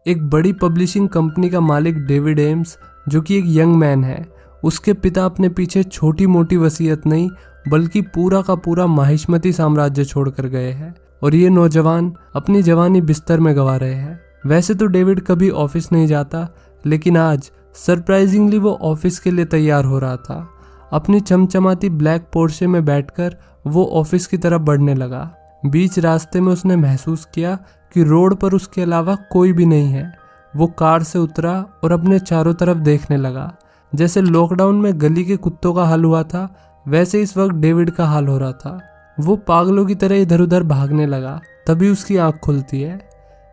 एक बड़ी publishing company का मालिक डेविड एम्स, जो कि एक यंग मैन है, उसके पिता अपने पीछे छोटी मोटी वसीयत नहीं बल्कि पूरा का पूरा माहिष्मती साम्राज्य छोड़कर गए हैं और ये नौजवान अपनी जवानी बिस्तर में गंवा रहे हैं। वैसे तो डेविड कभी ऑफिस नहीं जाता, लेकिन आज सरप्राइजिंगली वो ऑफिस के लिए तैयार हो रहा था। अपनी चमचमाती ब्लैक पोर्शे में बैठकर वो ऑफिस की तरफ बढ़ने लगा। बीच रास्ते में उसने महसूस किया कि रोड पर उसके अलावा कोई भी नहीं है। वो कार से उतरा और अपने चारों तरफ देखने लगा। जैसे लॉकडाउन में गली के कुत्तों का हाल हुआ था, वैसे इस वक्त डेविड का हाल हो रहा था। वो पागलों की तरह इधर उधर भागने लगा। तभी उसकी आंख खुलती है।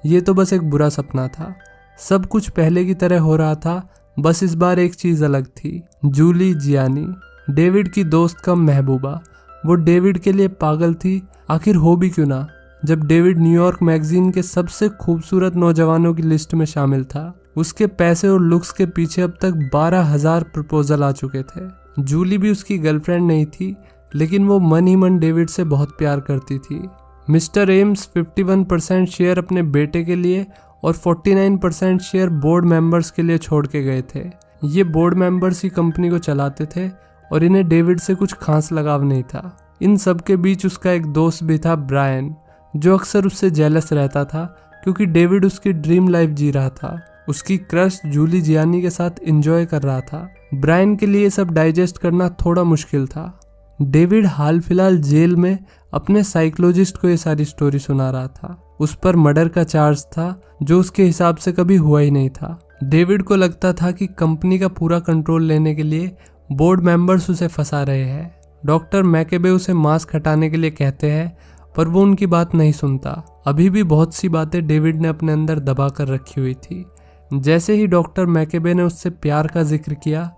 ये तो बस एक बुरा सपना था। सब कुछ पहले की तरह हो रहा था, बस इस बार एक चीज अलग थी। जूली जियानी, डेविड की दोस्त कम महबूबा, वो डेविड के लिए पागल थी। आखिर हो भी क्यों ना, जब डेविड न्यूयॉर्क मैगजीन के सबसे खूबसूरत नौजवानों की लिस्ट में शामिल था। उसके पैसे और लुक्स के पीछे अब तक 12,000 प्रपोजल आ चुके थे। जूली भी उसकी गर्लफ्रेंड नहीं थी, लेकिन वो मन ही मन डेविड से बहुत प्यार करती थी। मिस्टर एम्स 51% शेयर अपने बेटे के लिए और 49% शेयर बोर्ड मेंबर्स के लिए छोड़ के गए थे। ये बोर्ड मेंबर्स ही कंपनी को चलाते थे और इन्हें डेविड से कुछ खास लगाव नहीं था। इन सब के बीच उसका एक दोस्त भी था, ब्रायन, जो अक्सर उससे जेलस रहता था क्योंकि डेविड उसकी ड्रीम लाइफ जी रहा था। उसकी क्रश जूली जियानी के साथ एंजॉय कर रहा था। ब्रायन के लिए सब डाइजेस्ट करना थोड़ा मुश्किल था। डेविड हाल फिलहाल जेल में अपने साइकोलॉजिस्ट को ये सारी स्टोरी सुना रहा था। उस पर मर्डर का चार्ज था, जो उसके हिसाब से कभी हुआ ही नहीं था। डेविड को लगता था कि कंपनी का पूरा कंट्रोल लेने के लिए बोर्ड मेंबर्स उसे फंसा रहे हैं। डॉक्टर मैकेबे उसे मास्क हटाने के लिए कहते हैं, पर वो उनकी बात नहीं सुनता। अभी भी बहुत सी बातें डेविड ने अपने अंदर दबा कर रखी हुई थी। जैसे ही डॉक्टर मैकेबे ने उससे प्यार का जिक्र किया,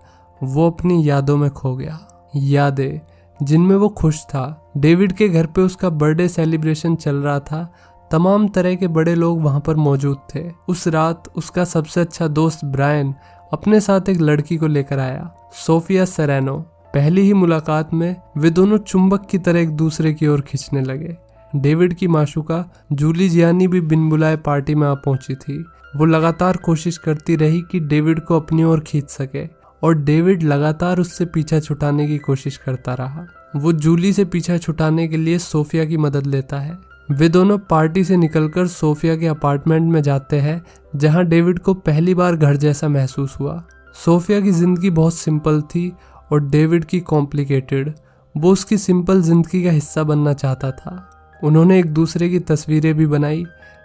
वो अपनी यादों में खो गया। यादें जिनमें वो खुश था। डेविड के घर पे उसका बर्थडे सेलिब्रेशन चल रहा था। तमाम तरह के बड़े लोग वहां पर मौजूद थे। उस रात उसका सबसे अच्छा दोस्त ब्रायन अपने साथ एक लड़की को लेकर आया, सोफिया सेरेनो। पहली ही मुलाकात में वे दोनों चुंबक की तरह एक दूसरे की ओर खींचने लगे। डेविड की माशूका जूली जियानी भी बिन बुलाए पार्टी में आ पहुंची थी। वो लगातार कोशिश करती रही कि डेविड को अपनी ओर खींच सके और डेविड लगातार उससे पीछा छुटाने की कोशिश करता रहा। वो जूली से पीछा छुटाने के लिए सोफिया की मदद लेता है। वे दोनों पार्टी से निकलकर सोफिया के अपार्टमेंट में जाते हैं, जहां डेविड को पहली बार घर जैसा महसूस हुआ। सोफिया की जिंदगी बहुत सिंपल थी और डेविड की कॉम्प्लिकेटेड। वो उसकी सिंपल जिंदगी का हिस्सा बनना चाहता था। उन्होंने एक दूसरे की तस्वीरें भी बनाई,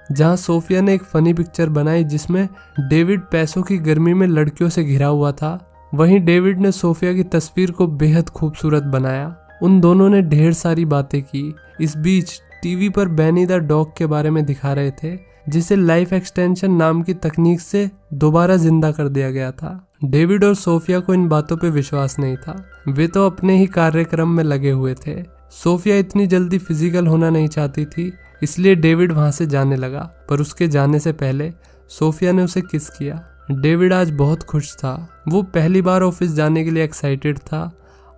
जहां सोफिया ने एक फनी पिक्चर बनाई जिसमें डेविड पैसों की गर्मी में लड़कियों से घिरा हुआ था। वहीं डेविड ने सोफिया की तस्वीर को बेहद खूबसूरत बनाया। उन दोनों ने ढेर सारी बातें की। इस बीच टीवी पर बैनी द डॉग के बारे में दिखा रहे थे, जिसे लाइफ एक्सटेंशन नाम की तकनीक से दोबारा जिंदा कर दिया गया था। डेविड और सोफिया को इन बातों पे विश्वास नहीं था। वे तो अपने ही कार्यक्रम में लगे हुए थे। सोफिया इतनी जल्दी फिजिकल होना नहीं चाहती थी, इसलिए डेविड वहां से जाने लगा। पर उसके जाने से पहले सोफिया ने उसे किस किया। डेविड आज बहुत खुश था। वो पहली बार ऑफिस जाने के लिए एक्साइटेड था।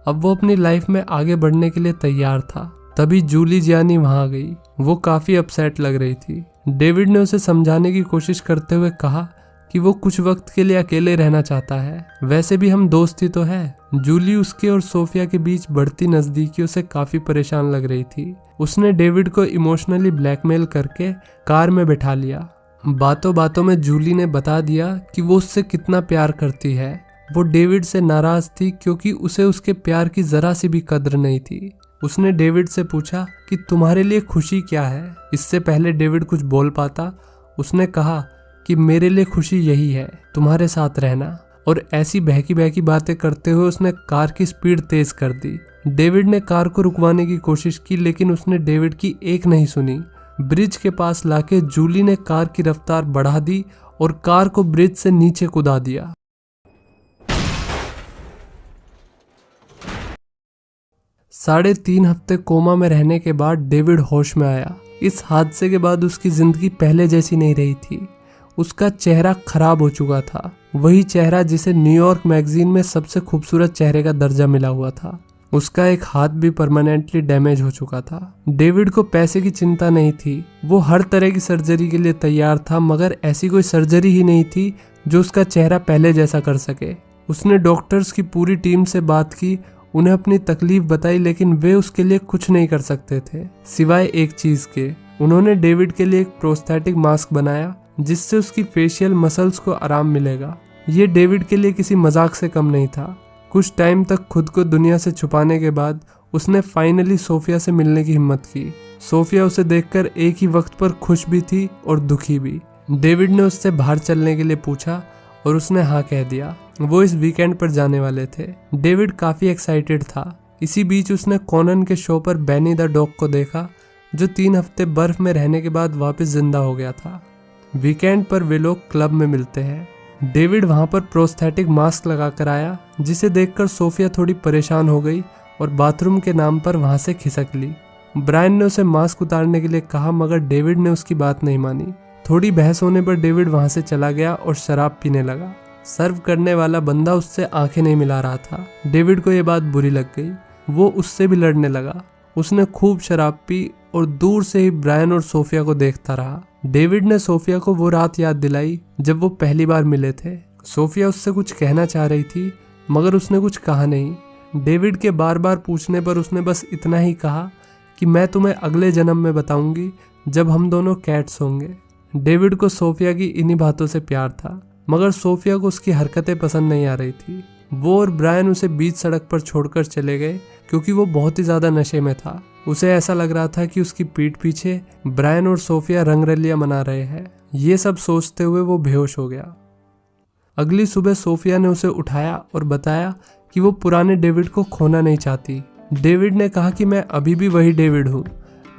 अब वो अपनी लाइफ में आगे बढ़ने के लिए तैयार था। तभी जूली जियानी वहां आ गई। वो काफी अपसेट लग रही थी। डेविड ने उसे समझाने की कोशिश करते हुए कहा कि वो कुछ वक्त के लिए अकेले रहना चाहता है। वैसे भी हम दोस्त ही तो है। जूली उसके और सोफिया के बीच बढ़ती नजदीकियों से काफी परेशान लग रही थी। उसने डेविड को इमोशनली ब्लैकमेल करके कार में बैठा लिया। बातों बातों में जूली ने बता दिया कि वो उससे कितना प्यार करती है। वो डेविड से नाराज थी क्योंकि उसे उसके प्यार की जरा सी भी कद्र नहीं थी। उसने डेविड से पूछा कि तुम्हारे लिए खुशी क्या है। इससे पहले डेविड कुछ बोल पाता, उसने कहा कि मेरे लिए खुशी यही है, तुम्हारे साथ रहना। और ऐसी बहकी बहकी बातें करते हुए उसने कार की स्पीड तेज कर दी। डेविड ने कार को रुकवाने की कोशिश की, लेकिन उसने डेविड की एक नहीं सुनी। ब्रिज के पास लाके जूली ने कार की रफ्तार बढ़ा दी और कार को ब्रिज से नीचे कूदा दिया। साढ़े 3 हफ्ते कोमा में रहने के बाद डेविड होश में आया। इस हादसे के बाद उसकी जिंदगी पहले जैसी नहीं रही थी। उसका चेहरा खराब हो चुका था, वही चेहरा जिसे न्यूयॉर्क मैगजीन में सबसे खूबसूरत चेहरे का दर्जा मिला हुआ था। उसका एक हाथ भी परमानेंटली डैमेज हो चुका था। डेविड को पैसे की चिंता नहीं थी, वो हर तरह की सर्जरी के लिए तैयार था, मगर ऐसी कोई सर्जरी ही नहीं थी जो उसका चेहरा पहले जैसा कर सके। उसने डॉक्टर्स की पूरी टीम से बात की, उन्हें अपनी तकलीफ बताई, लेकिन वे उसके लिए कुछ नहीं कर सकते थे सिवाय एक चीज के। उन्होंने डेविड के लिए एक प्रोस्थेटिक मास्क बनाया जिससे उसकी फेशियल मसल्स को आराम मिलेगा। ये डेविड के लिए किसी मजाक से कम नहीं था। कुछ टाइम तक खुद को दुनिया से छुपाने के बाद उसने फाइनली सोफिया से मिलने की हिम्मत की। सोफिया उसे देखकर एक ही वक्त पर खुश भी थी और दुखी भी। डेविड ने उससे बाहर चलने के लिए पूछा और उसने हाँ कह दिया। वो इस वीकेंड पर जाने वाले थे। डेविड काफी एक्साइटेड था। इसी बीच उसने कॉनन के शो पर बेनी द डॉग को देखा, जो 3 हफ्ते बर्फ में रहने के बाद वापस जिंदा हो गया था। वीकेंड पर वे लोग क्लब में मिलते हैं। डेविड वहां पर प्रोस्थेटिक मास्क लगाकर आया, जिसे देखकर सोफिया थोड़ी परेशान हो गई और बाथरूम के नाम पर वहां से खिसक ली। ब्रायन ने उसे मास्क उतारने के लिए कहा, मगर डेविड ने उसकी बात नहीं मानी। थोड़ी बहस होने पर डेविड वहां से चला गया और शराब पीने लगा। सर्व करने वाला बंदा उससे आंखें नहीं मिला रहा था। डेविड को यह बात बुरी लग गई। वो उससे भी लड़ने लगा। उसने खूब शराब पी और दूर से ही ब्रायन और सोफिया को देखता रहा। डेविड ने सोफिया को वो रात याद दिलाई जब वो पहली बार मिले थे। सोफिया उससे कुछ कहना चाह रही थी, मगर उसने कुछ कहा नहीं। डेविड के बार बार पूछने पर उसने बस इतना ही कहा कि मैं तुम्हें अगले जन्म में बताऊंगी जब हम दोनों कैट्स होंगे। डेविड को सोफिया की इन्हीं बातों से प्यार था, मगर सोफिया को उसकी हरकतें पसंद नहीं आ रही थी। वो और ब्रायन उसे बीच सड़क पर छोड़कर चले गए क्योंकि वो बहुत ही ज्यादा नशे में था। उसे ऐसा लग रहा था कि उसकी पीठ पीछे ब्रायन और सोफिया रंगरलियां मना रहे हैं। ये सब सोचते हुए वो बेहोश हो गया। अगली सुबह सोफिया ने उसे उठाया और बताया कि वो पुराने डेविड को खोना नहीं चाहती। डेविड ने कहा कि मैं अभी भी वही डेविड हूँ।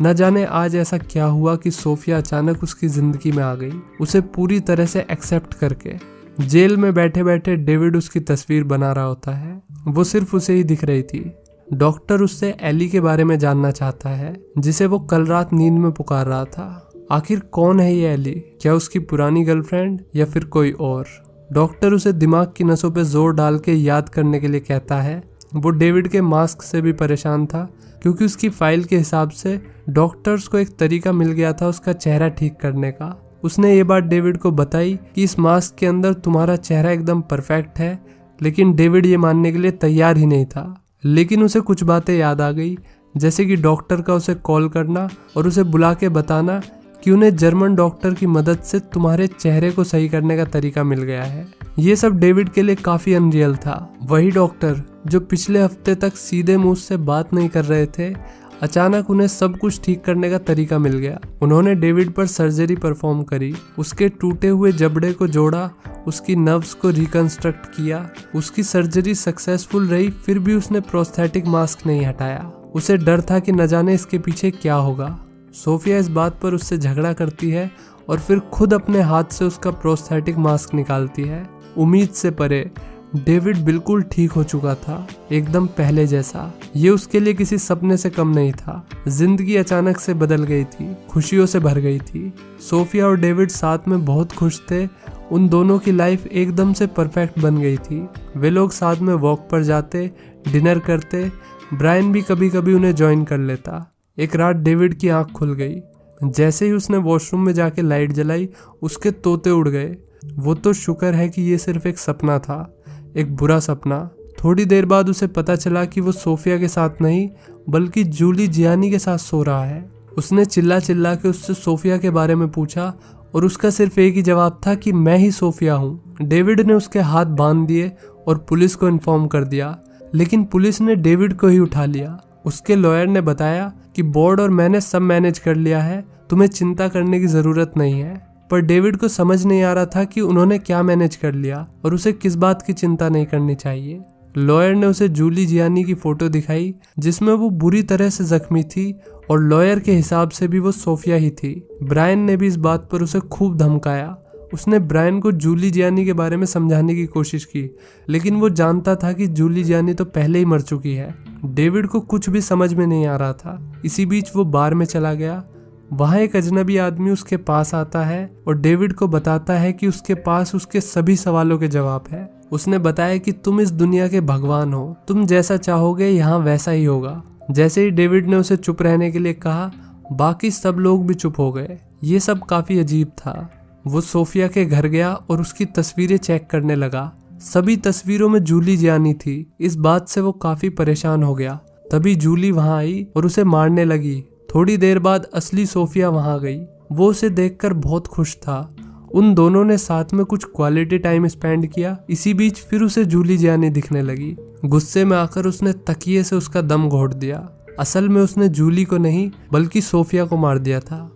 न जाने आज ऐसा क्या हुआ कि सोफिया अचानक उसकी जिंदगी में आ गई, उसे पूरी तरह से एक्सेप्ट करके। जेल में बैठे बैठे डेविड उसकी तस्वीर बना रहा होता है। वो सिर्फ उसे ही दिख रही थी। डॉक्टर उससे एली के बारे में जानना चाहता है, जिसे वो कल रात नींद में पुकार रहा था। आखिर कौन है ये एली? क्या उसकी पुरानी गर्लफ्रेंड या फिर कोई और? डॉक्टर उसे दिमाग की नसों पे जोर डाल के याद करने के लिए कहता है। वो डेविड के मास्क से भी परेशान था, क्योंकि उसकी फाइल के हिसाब से डॉक्टर्स को एक तरीका मिल गया था उसका चेहरा ठीक करने का। उसने ये बात डेविड को बताई कि इस मास्क के अंदर तुम्हारा चेहरा एकदम परफेक्ट है, लेकिन डेविड ये मानने के लिए तैयार ही नहीं था। लेकिन उसे कुछ बातें याद आ गई, जैसे कि डॉक्टर का उसे कॉल करना और उसे बुला के बताना कि उन्हें जर्मन डॉक्टर की मदद से तुम्हारे चेहरे को सही करने का तरीका मिल गया है। ये सब डेविड के लिए काफी अनरियल था। वही डॉक्टर जो पिछले हफ्ते तक सीधे मुंह से बात नहीं कर रहे थे, अचानक उन्हें सब कुछ ठीक करने का तरीका मिल गया। उन्होंने डेविड पर सर्जरी परफॉर्म करी, उसके टूटे हुए जबड़े को जोड़ा, उसकी नर्व्स को रिकंस्ट्रक्ट किया। उसकी सर्जरी सक्सेसफुल रही, फिर भी उसने प्रोस्थेटिक मास्क नहीं हटाया। उसे डर था कि न जाने इसके पीछे क्या होगा। सोफिया इस बात पर उससे झगड़ा करती है और फिर खुद अपने हाथ से उसका प्रोस्थेटिक मास्क निकालती है। उम्मीद से परे डेविड बिल्कुल ठीक हो चुका था, एकदम पहले जैसा। ये उसके लिए किसी सपने से कम नहीं था। जिंदगी अचानक से बदल गई थी, खुशियों से भर गई थी। सोफिया और डेविड साथ में बहुत खुश थे। उन दोनों की लाइफ एकदम से परफेक्ट बन गई थी। वे लोग साथ में वॉक पर जाते, डिनर करते। ब्रायन भी कभी कभी उन्हें ज्वाइन कर लेता। एक रात डेविड की आंख खुल गई। जैसे ही उसने वॉशरूम में जाके लाइट जलाई, उसके तोते उड़ गए। वो तो शुक्र है कि ये सिर्फ एक सपना था, एक बुरा सपना। थोड़ी देर बाद उसे पता चला कि वो सोफिया के साथ नहीं, बल्कि जूली जियानी के साथ सो रहा है। उसने चिल्ला चिल्ला के उससे सोफिया के बारे में पूछा और उसका सिर्फ एक ही जवाब था कि मैं ही सोफिया हूँ। डेविड ने उसके हाथ बांध दिए और पुलिस को इन्फॉर्म कर दिया, लेकिन पुलिस ने डेविड को ही उठा लिया। उसके लॉयर ने बताया कि बोर्ड और मैंने सब मैनेज कर लिया है, तुम्हें चिंता करने की जरूरत नहीं है। पर डेविड को समझ नहीं आ रहा था कि उन्होंने क्या मैनेज कर लिया और उसे किस बात की चिंता नहीं करनी चाहिए। लॉयर ने उसे जूली जियानी की फोटो दिखाई, जिसमें वो बुरी तरह से जख्मी थी और लॉयर के हिसाब से भी वो सोफिया ही थी। ब्रायन ने भी इस बात पर उसे खूब धमकाया। उसने ब्रायन को जूली जियानी के बारे में समझाने की कोशिश की, लेकिन वो जानता था कि जूली जियानी तो पहले ही मर चुकी है। डेविड को कुछ भी समझ में नहीं आ रहा था। इसी बीच वो बार में चला गया। वहाँ एक अजनबी आदमी उसके पास आता है और डेविड को बताता है कि उसके पास उसके सभी सवालों के जवाब है। उसने बताया कि तुम इस दुनिया के भगवान हो, तुम जैसा चाहोगे यहाँ वैसा ही होगा। जैसे ही डेविड ने उसे चुप रहने के लिए कहा, बाकी सब लोग भी चुप हो गए। ये सब काफी अजीब था। वो सोफिया के घर गया और उसकी तस्वीरें चेक करने लगा। सभी तस्वीरों में जूली जियानी थी। इस बात से वो काफी परेशान हो गया। तभी जूली वहां आई और उसे मारने लगी। थोड़ी देर बाद असली सोफिया वहां गई। वो उसे देखकर बहुत खुश था। उन दोनों ने साथ में कुछ क्वालिटी टाइम स्पेंड किया। इसी बीच फिर उसे जूली जियानी दिखने लगी। गुस्से में आकर उसने तकिए से उसका दम घोट दिया। असल में उसने जूली को नहीं बल्कि सोफिया को मार दिया था।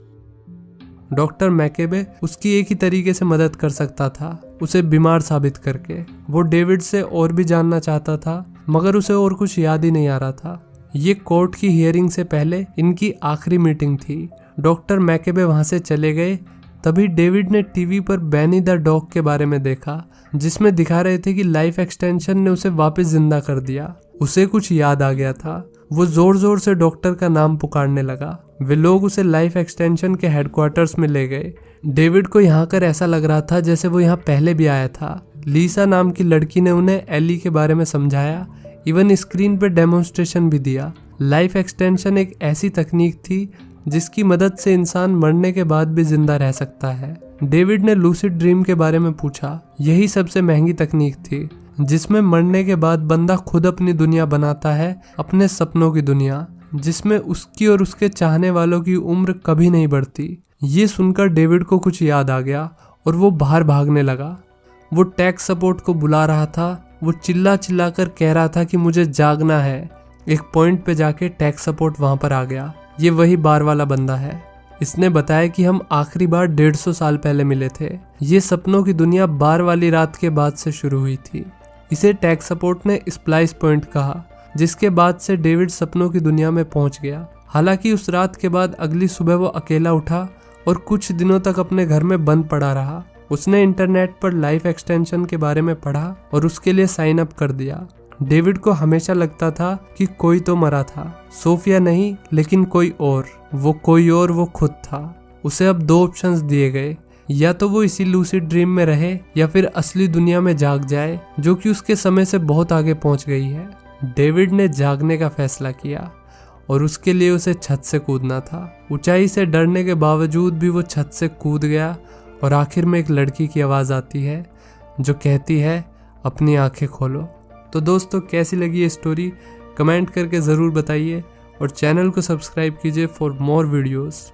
डॉक्टर मैकेबे उसकी एक ही तरीके से मदद कर सकता था, उसे बीमार साबित करके। वो डेविड से और भी जानना चाहता था मगर उसे और कुछ याद ही नहीं आ रहा था। ये कोर्ट की हियरिंग से पहले इनकी आखिरी मीटिंग थी। डॉक्टर मैकेबे वहां से चले गए। तभी डेविड ने टीवी पर बैनी द डॉग के बारे में देखा, जिसमें दिखा रहे थे कि लाइफ एक्सटेंशन ने उसे वापस जिंदा कर दिया। उसे कुछ याद आ गया था। वो जोर जोर से डॉक्टर का नाम पुकारने लगा। वे लोग उसे लाइफ एक्सटेंशन के हेडक्वार्टर्स में ले गए। डेविड को यहाँ कर ऐसा लग रहा था जैसे वो यहाँ पहले भी आया था। लीसा नाम की लड़की ने उन्हें एली के बारे में समझाया, इवन स्क्रीन पर डेमोन्स्ट्रेशन भी दिया। लाइफ एक्सटेंशन एक ऐसी तकनीक थी जिसकी मदद से इंसान मरने के बाद भी जिंदा रह सकता है। डेविड ने लूसिड ड्रीम के बारे में पूछा। यही सबसे महंगी तकनीक थी जिसमें मरने के बाद बंदा खुद अपनी दुनिया बनाता है, अपने सपनों की दुनिया, जिसमें उसकी और उसके चाहने वालों की उम्र कभी नहीं बढ़ती। ये सुनकर डेविड को कुछ याद आ गया और वो बाहर भागने लगा। वो टेक सपोर्ट को बुला रहा था। वो चिल्ला चिल्ला कर कह रहा था कि मुझे जागना है। एक पॉइंट पे जाके टेक सपोर्ट वहां पर आ गया। ये वही बार वाला बंदा है। इसने बताया कि हम आखिरी बार 150 साल पहले मिले थे। ये सपनों की दुनिया बार वाली रात के बाद से शुरू हुई थी। इसे टेक सपोर्ट ने स्प्लाइस पॉइंट कहा, जिसके बाद से डेविड सपनों की दुनिया में पहुंच गया। हालांकि उस रात के बाद अगली सुबह वो अकेला उठा और कुछ दिनों तक अपने घर में बंद पड़ा रहा। उसने इंटरनेट पर लाइफ एक्सटेंशन के बारे में पढ़ा और उसके लिए साइन अप कर दिया। डेविड को हमेशा लगता था कि कोई तो मरा था, सोफिया नहीं लेकिन कोई और। वो कोई और वो खुद था। उसे अब 2 ऑप्शंस दिए गए, या तो वो इसी लूसिड ड्रीम में रहे या फिर असली दुनिया में जाग जाए, जो कि उसके समय से बहुत आगे पहुंच गई है। डेविड ने जागने का फैसला किया और उसके लिए उसे छत से कूदना था। ऊंचाई से डरने के बावजूद भी वो छत से कूद गया और आखिर में एक लड़की की आवाज़ आती है जो कहती है, अपनी आंखें खोलो। तो दोस्तों, कैसी लगी ये स्टोरी कमेंट करके ज़रूर बताइए और चैनल को सब्सक्राइब कीजिए फॉर मोर वीडियोस।